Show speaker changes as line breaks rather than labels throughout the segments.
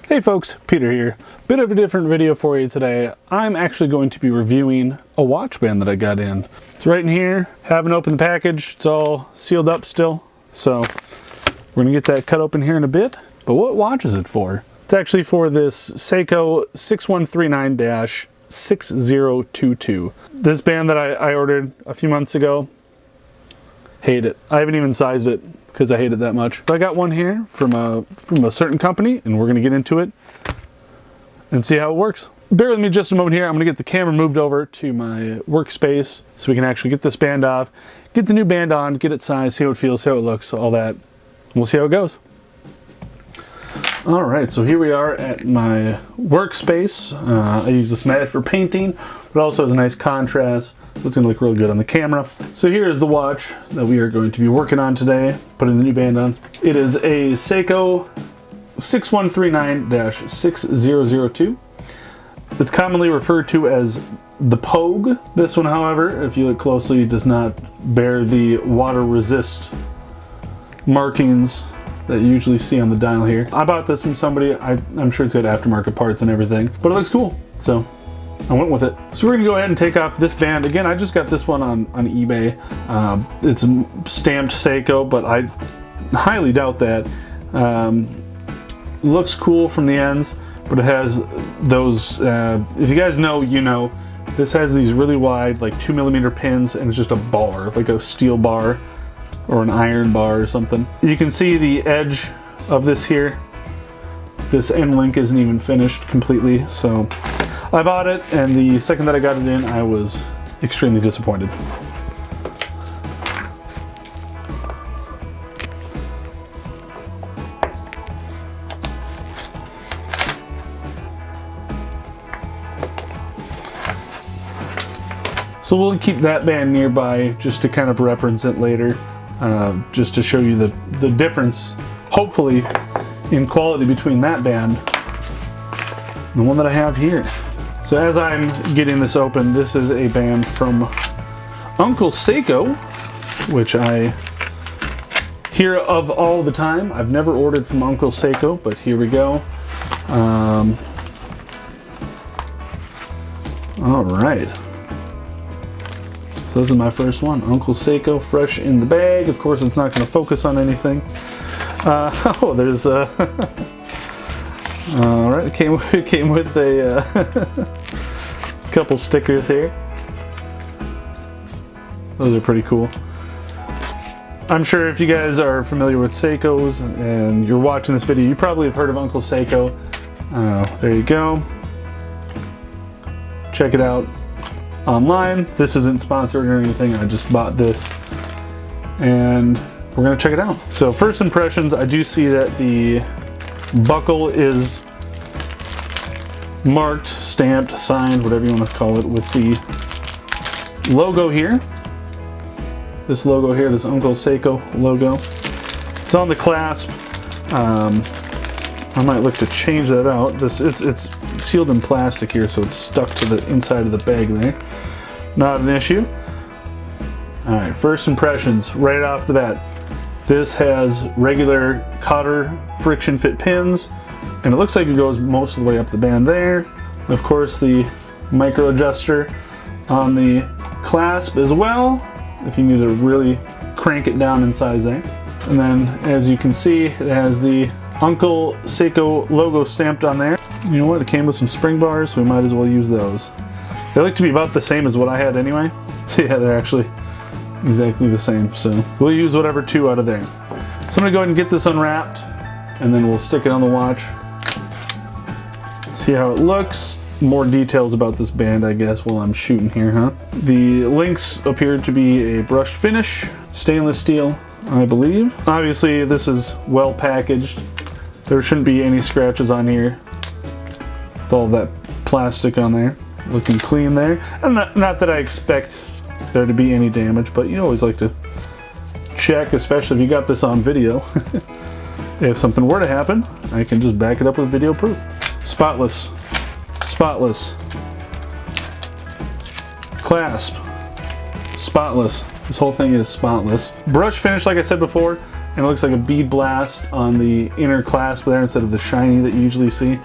Hey folks, Peter here. Bit of a different video for you today. I'm actually going to be reviewing a watch band that I got in. It's right in here. Haven't opened the package. It's all sealed up still. So we're gonna get that cut open here in a bit. But what watch is it for? It's actually for this Seiko 6139-6022. This band that I ordered a few months ago. Hate it. I haven't even sized it because I hate it that much. But I got one here from a certain company, and we're gonna get into it and see how it works. Bear with me just a moment here. I'm gonna get the camera moved over to my workspace so we can actually get this band off, get the new band on, get it sized, see how it feels, see how it looks, all that. And we'll see how it goes. All right, so here we are at my workspace. I use this mat for painting, but also has a nice contrast, so it's gonna look real good on the camera. So here is the watch that we are going to be working on today, putting the new band on. It is a Seiko 6139-6002. It's commonly referred to as the Pogue. This one, however, if you look closely, does not bear the water resist markings that you usually see on the dial here. I bought this from somebody. I'm sure it's got aftermarket parts and everything, but it looks cool, so I went with it. So we're gonna go ahead and take off this band. Again, I just got this one on eBay. It's stamped Seiko, but I highly doubt that. Looks cool from the ends, but it has those, if you guys know, you know, this has these really wide, like 2mm pins, and it's just a bar, like a steel bar or an iron bar or something. You can see the edge of this here. This end link isn't even finished completely, so I bought it, and the second that I got it in, I was extremely disappointed. So we'll keep that band nearby just to kind of reference it later, just to show you the difference, hopefully, in quality between that band and the one that I have here. So as I'm getting this open, this is a band from Uncle Seiko, which I hear of all the time. I've never ordered from Uncle Seiko, but here we go. All right. So this is my first one, Uncle Seiko, fresh in the bag. Of course, it's not going to focus on anything. Oh, there's a... all right, it came with a couple stickers here. Those are pretty cool. I'm sure if you guys are familiar with Seikos and you're watching this video, you probably have heard of Uncle Seiko. There you go. Check it out online. This isn't sponsored or anything. I just bought this and we're gonna check it out. So first impressions, I do see that the buckle is marked, stamped, signed, whatever you want to call it, with the logo here. This logo here, this Uncle Seiko logo. It's on the clasp. I might look to change that out. It's sealed in plastic here, so it's stuck to the inside of the bag there. Not an issue. All right, first impressions right off the bat. This has regular cotter friction fit pins, and it looks like it goes most of the way up the band there. Of course, the micro adjuster on the clasp as well, if you need to really crank it down in size there. And then, as you can see, it has the Uncle Seiko logo stamped on there. You know what, it came with some spring bars, so we might as well use those. They look to be about the same as what I had anyway. So yeah, they're actually exactly the same. So we'll use whatever two out of there. So I'm gonna go ahead and get this unwrapped, and then we'll stick it on the watch. See how it looks. More details about this band, I guess, while I'm shooting here, huh? The links appear to be a brushed finish, stainless steel, I believe. Obviously, this is well packaged. There shouldn't be any scratches on here with all that plastic on there. Looking clean there. And not that I expect there to be any damage, but you always like to check, especially if you got this on video. If something were to happen, I can just back it up with video proof. Spotless. Spotless. Clasp. Spotless. This whole thing is spotless. Brush finish, like I said before, and it looks like a bead blast on the inner clasp there instead of the shiny that you usually see.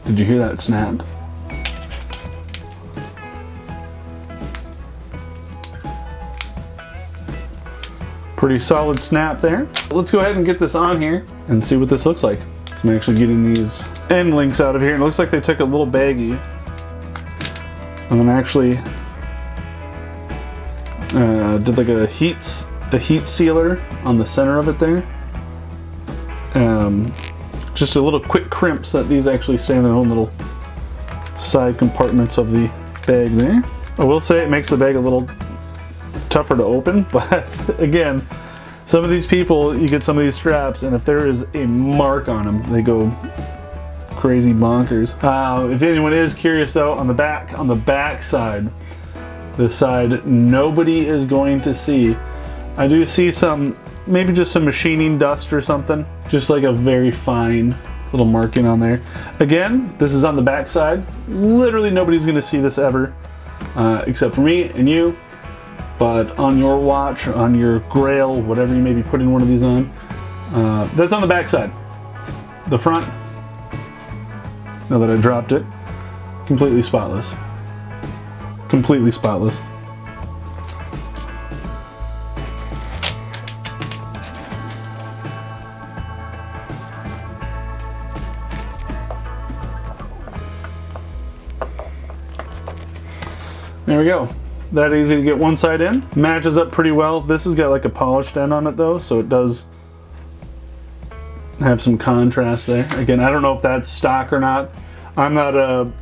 Did you hear that snap? Pretty solid snap there. Let's go ahead and get this on here and see what this looks like. So I'm actually getting these end links out of here, and it looks like they took a little baggie and then actually did like a heat sealer on the center of it there. Just a little quick crimp so that these actually stay in their own little side compartments of the bag there. I will say it makes the bag a little tougher to open, but again, some of these people, you get some of these straps, and if there is a mark on them, they go crazy bonkers. If anyone is curious though, on the back side, the side nobody is going to see, I do see some, maybe just some machining dust or something, just like a very fine little marking on there. Again, this is on the back side. Literally nobody's going to see this ever, except for me and you. But on your watch, on your Grail, whatever you may be putting one of these on, that's on the back side. The front, now that I dropped it, completely spotless. Completely spotless. There we go. That easy to get one side in. Matches up pretty well. This has got like a polished end on it though, so it does have some contrast there. Again, I don't know if that's stock or not. I'm not an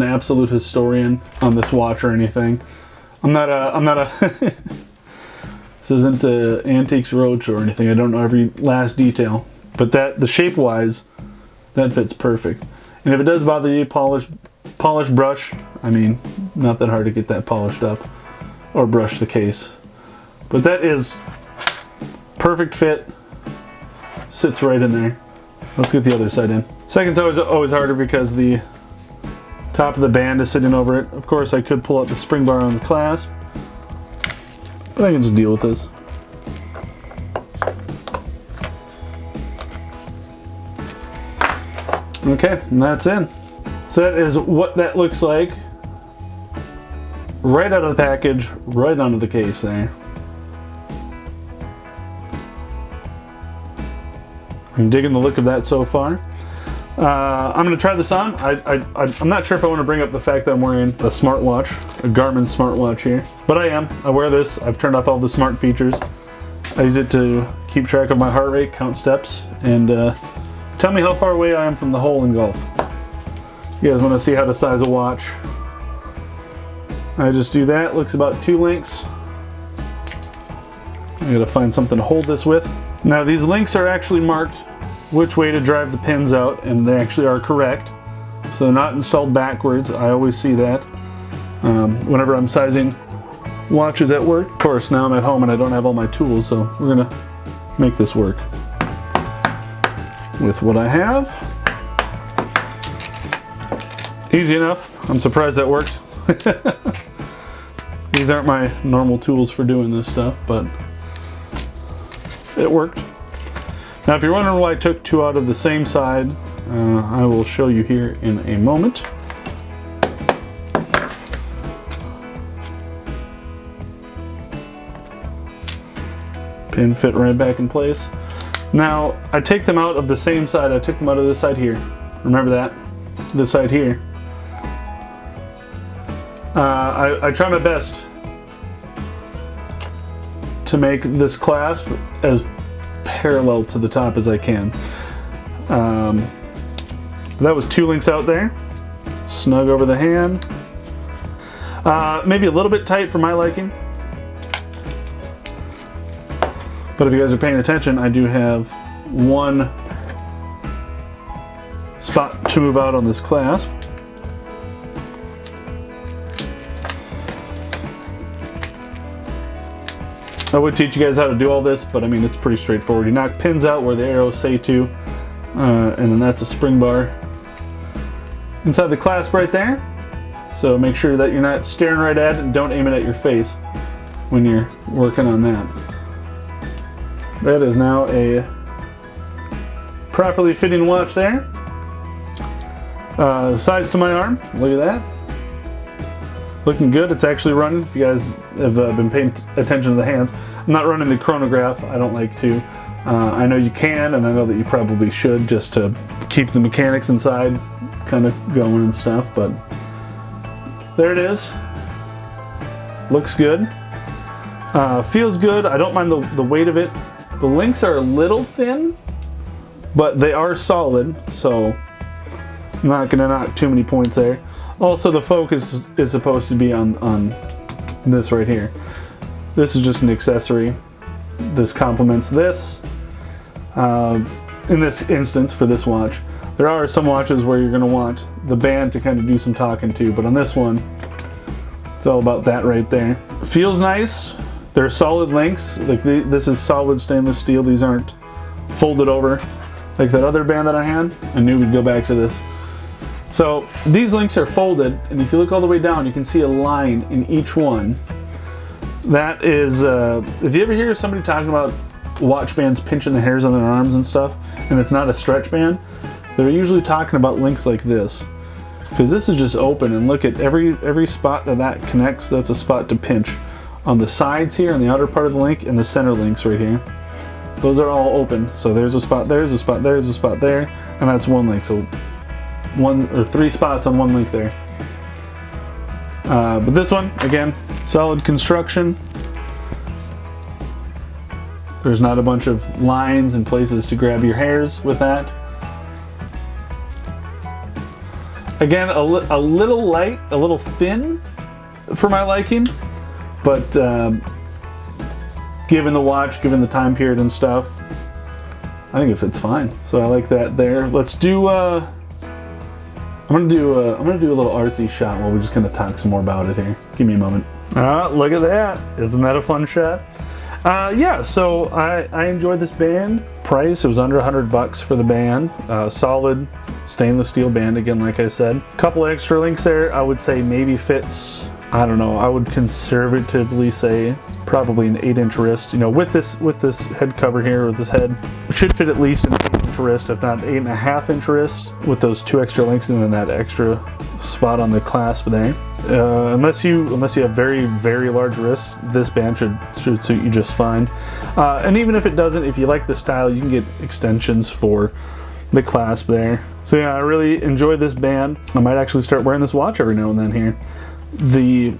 absolute historian on this watch or anything. I'm not a this isn't a Antiques Roadshow or anything. I don't know every last detail, but the shape wise, that fits perfect. And if it does bother you, polish brush. I mean, not that hard to get that polished up or brush the case. But that is perfect fit. Sits right in there. Let's get the other side in. Second's always harder because the top of the band is sitting over it. Of course, I could pull out the spring bar on the clasp, but I can just deal with this. Okay, and that's in. So that is what that looks like right out of the package, right onto the case there. I'm digging the look of that so far. I'm going to try this on. I'm not sure if I want to bring up the fact that I'm wearing a smartwatch, a Garmin smartwatch here, but I am. I wear this. I've turned off all the smart features. I use it to keep track of my heart rate, count steps, and tell me how far away I am from the hole in golf. You guys want to see how to size a watch? I just do that. Looks about 2 links. I gotta find something to hold this with. Now these links are actually marked which way to drive the pins out, and they actually are correct. So they're not installed backwards. I always see that whenever I'm sizing watches at work. Of course, now I'm at home and I don't have all my tools, so we're gonna make this work with what I have. Easy enough. I'm surprised that worked. These aren't my normal tools for doing this stuff, but it worked. Now if you're wondering why I took 2 out of the same side, I will show you here in a moment. Pin fit right back in place. Now I take them out of the same side. I took them out of this side here. Remember that? This side here. I try my best to make this clasp as parallel to the top as I can. That was 2 links out there. Snug over the hand. Maybe a little bit tight for my liking. But if you guys are paying attention, I do have 1 spot to move out on this clasp. I would teach you guys how to do all this, but I mean, it's pretty straightforward. You knock pins out where the arrows say to, and then that's a spring bar inside the clasp right there. So make sure that you're not staring right at it, and don't aim it at your face when you're working on that. that is now a properly fitting watch there. Size to my arm, look at that. Looking good, it's actually running. If you guys have been paying attention to the hands, I'm not running the chronograph, I don't like to. I know you can, and I know that you probably should, just to keep the mechanics inside kind of going and stuff, but there it is. Looks good. Feels good. I don't mind the weight of it. The links are a little thin, but they are solid, so I'm not going to knock too many points there. Also, the focus is supposed to be on this right here. This is just an accessory. This complements this. In this instance, for this watch, there are some watches where you're going to want the band to kind of do some talking to, but on this one, it's all about that right there. Feels nice. They're solid links. Like this is solid stainless steel. These aren't folded over like that other band that I had. I knew we'd go back to this. So these links are folded, and if you look all the way down, you can see a line in each one. That is, if you ever hear somebody talking about watch bands pinching the hairs on their arms and stuff, and it's not a stretch band, they're usually talking about links like this. Because this is just open, and look at every spot that connects, that's a spot to pinch. On the sides here, on the outer part of the link, and the center links right here. Those are all open. So there's a spot, there's a spot, there's a spot there, and that's one link. So 1 or 3 spots on one link there. But this one, again, solid construction. There's not a bunch of lines and places to grab your hairs with that. Again, a little light, a little thin for my liking, but given the watch, given the time period and stuff, I think it fits fine. So I like that there. Let's do. I'm gonna do a little artsy shot while we just kind of talk some more about it here. Give me a moment. Look at that! Isn't that a fun shot? Yeah, so I enjoyed this band. Price, it was under $100 for the band. Solid stainless steel band, again, like I said. Couple extra links there, I would say maybe fits, I don't know, I would conservatively say probably an 8-inch wrist. You know, with this head cover here, with this head, it should fit at least an 8-inch wrist, if not 8.5-inch wrist, with those 2 extra links and then that extra spot on the clasp there. Unless you have very, very large wrists, this band should suit you just fine. And even if it doesn't, if you like the style, you can get extensions for the clasp there. So yeah, I really enjoyed this band. I might actually start wearing this watch every now and then here. The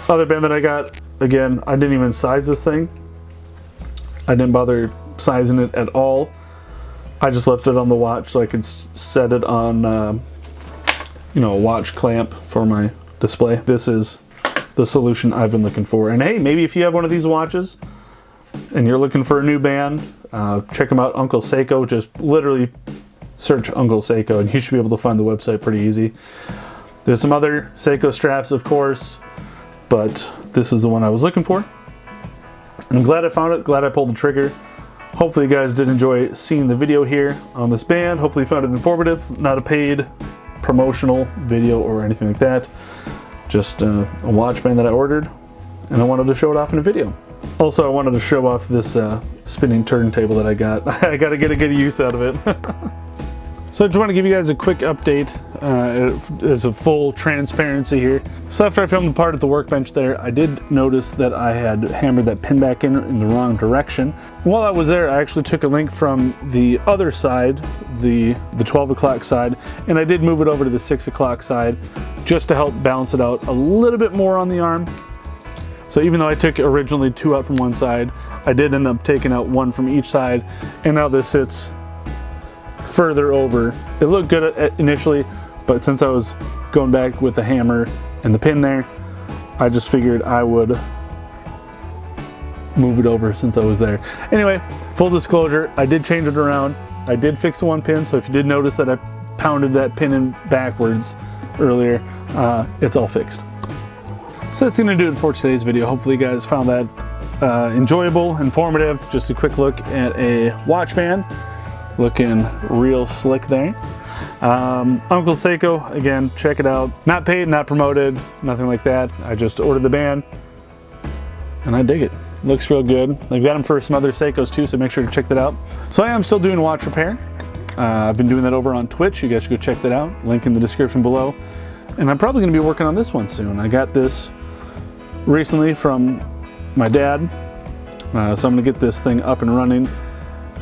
other band that I got, again, I didn't even size this thing. I didn't bother sizing it at all. I just left it on the watch so I could set it on, you know, a watch clamp for my display. This is the solution I've been looking for. And hey, maybe if you have one of these watches and you're looking for a new band, check them out, Uncle Seiko. Just literally search Uncle Seiko and you should be able to find the website pretty easy. There's some other Seiko straps, of course, but this is the one I was looking for. I'm glad I found it, glad I pulled the trigger. Hopefully you guys did enjoy seeing the video here on this band. Hopefully you found it informative, not a paid promotional video or anything like that. Just a watch band that I ordered, and I wanted to show it off in a video. Also, I wanted to show off this spinning turntable that I got. I gotta get a good use out of it. So I just want to give you guys a quick update as a full transparency here. So after I filmed the part at the workbench there, I did notice that I had hammered that pin back in the wrong direction. While I was there, I actually took a link from the other side, the 12 o'clock side, and I did move it over to the 6 o'clock side just to help balance it out a little bit more on the arm. So even though I took originally 2 out from one side, I did end up taking out 1 from each side, and now this sits further over. It looked good initially, but since I was going back with the hammer and the pin there, I just figured I would move it over since I was there. Anyway, full disclosure, I did change it around. I did fix the 1 pin, so if you did notice that I pounded that pin in backwards earlier, it's all fixed. So that's gonna do it for today's video. Hopefully you guys found that enjoyable, informative, just a quick look at a watch band. Looking real slick there. Uncle Seiko, again, check it out. Not paid, not promoted, nothing like that. I just ordered the band and I dig it. Looks real good. I've got them for some other Seikos too, so make sure to check that out. So I am still doing watch repair. I've been doing that over on Twitch. You guys should go check that out. Link in the description below. And I'm probably going to be working on this one soon. I got this recently from my dad. So I'm going to get this thing up and running.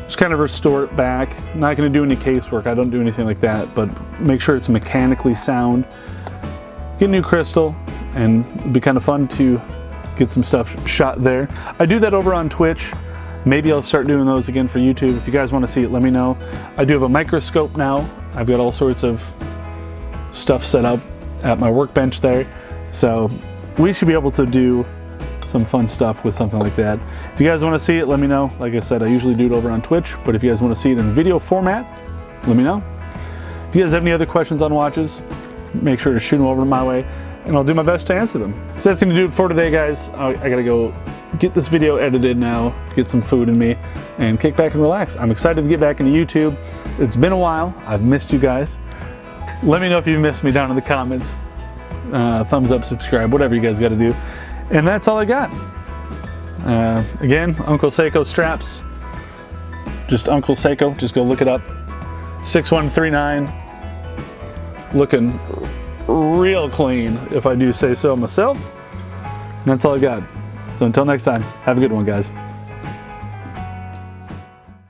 Just kind of restore it back. Not going to do any casework. I don't do anything like that, but make sure it's mechanically sound. Get a new crystal, and it'd be kind of fun to get some stuff shot there. I do that over on Twitch. Maybe I'll start doing those again for YouTube. If you guys want to see it, let me know. I do have a microscope now. I've got all sorts of stuff set up at my workbench there. So we should be able to do some fun stuff with something like that. If you guys want to see it, let me know. Like I said, I usually do it over on Twitch, but if you guys want to see it in video format, let me know. If you guys have any other questions on watches, make sure to shoot them over my way, and I'll do my best to answer them. So that's going to do it for today, guys. I gotta go get this video edited now, get some food in me, and kick back and relax. I'm excited to get back into YouTube. It's been a while. I've missed you guys. Let me know if you've missed me down in the comments. Thumbs up, subscribe, whatever you guys got to do. And that's all I got. Again, Uncle Seiko straps. Just Uncle Seiko. Just go look it up. 6139. Looking real clean, if I do say so myself. And that's all I got. So until next time, have a good one, guys.